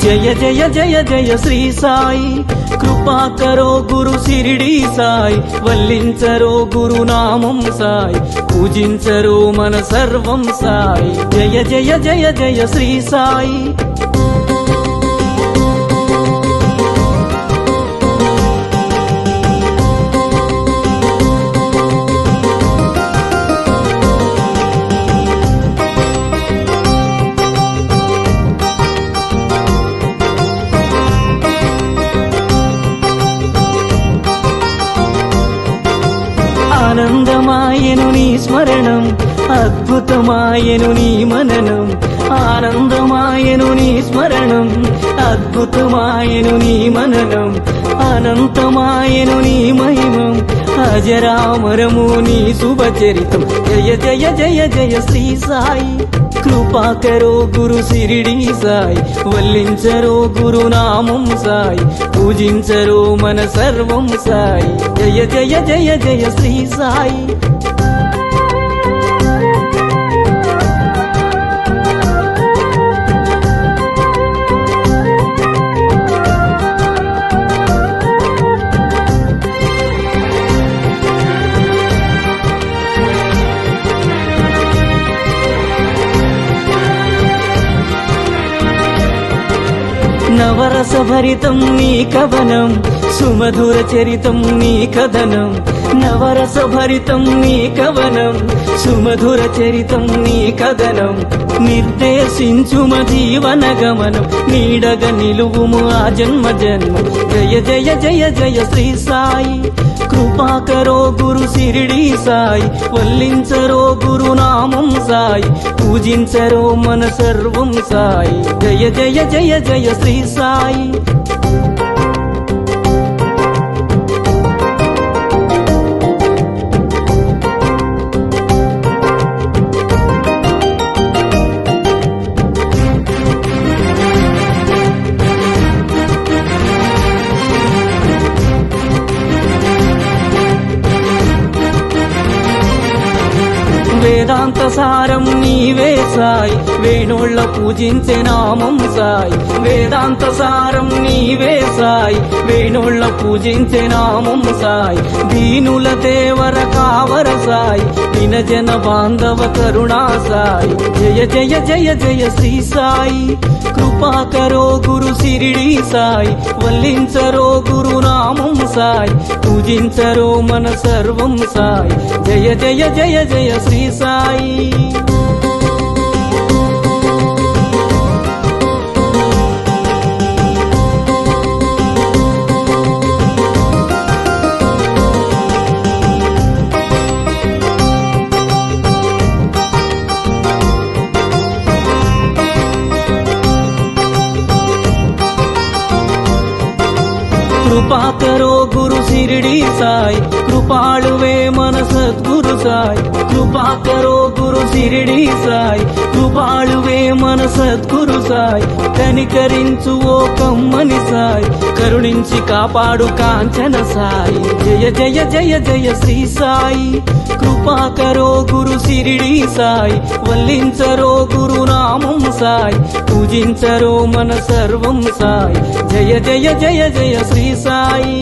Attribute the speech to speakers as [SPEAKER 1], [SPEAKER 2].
[SPEAKER 1] జయ జయ జయ జయ శ్రీ సాయి, కృపా కరో గురు శిరిడి సాయి, వల్లించరో గురునామం సాయి, పూజించరో మన సర్వం సాయి. జయ జయ జయ జయ శ్రీ సాయి. ఆనందమాయను నీ స్మరణం, అద్భుతమాయను నీ మననం. ఆనందమాయను నీ స్మరణం, అద్భుతమాయను నీ మననం. అనంతమాయను నీ మహిమం, అజరామరము నీ శుభచరితం. జయ జయ జయ జయ శ్రీ సాయి, కృపా కరో గురు శిరిడి సాయి, వల్లించరో గురునామం సాయి, పూజించరో మన సర్వం సాయి. జయ జయ జయ జయ శ్రీ సాయి. నవరస భరితం నీ కవనం, సుమధుర చరితం నీ కథనం. నవరస భరితం నీ కవనం, సుమధుర చరితం నీ కథనం. నిర్దేశించుమ జీవన గమనం, నీడగ నిలువుము ఆ జన్మ జన్మం. జయ జయ జయ జయ శ్రీ సాయి, కృపా కరో గురు శిరిడి సాయి, వల్లించరో గురునామం సాయి, పూజించరో మన సర్వం సాయి. జయ జయ జయ జయ శ్రీ సాయి. వేదాంత సారం నీవే సాయి, వేణోళ్ళ పూజించే నామం సాయి. వేదాంత సారం నీవే సాయి, వేణోళ్ళ పూజించే నామం సాయి. దీనుల దేవర కావర సాయి, వినజన బాంధవ కరుణా సాయి. జయ జయ జయ జయ శ్రీ సాయి, కృపా కరో గురు శిరిడి సాయి, వల్లించరో గురునామం సాయి, పూజించరో మన సర్వం సాయి. జయ జయ జయ జయ శ్రీ సాయి. కృపా కరో గురు శిరిడి సాయి, కృపాళువే మన సద్గురు సాయి. కృపా కరో గురు శిరిడి సాయి, కృపాళువే మన సద్గురు సాయి. కనికరించు ఓ కమ్మని సాయి, కరుణించి కాపాడు కాంచన సాయి. జయ జయ జయ జయ శ్రీ సాయి, కృపా కరో గురు శిరిడి సాయి, వల్లించరో గురునామం సాయి, పూజించరో మన సర్వం సాయి. జయ జయ జయ జయ శ్రీ సాయి.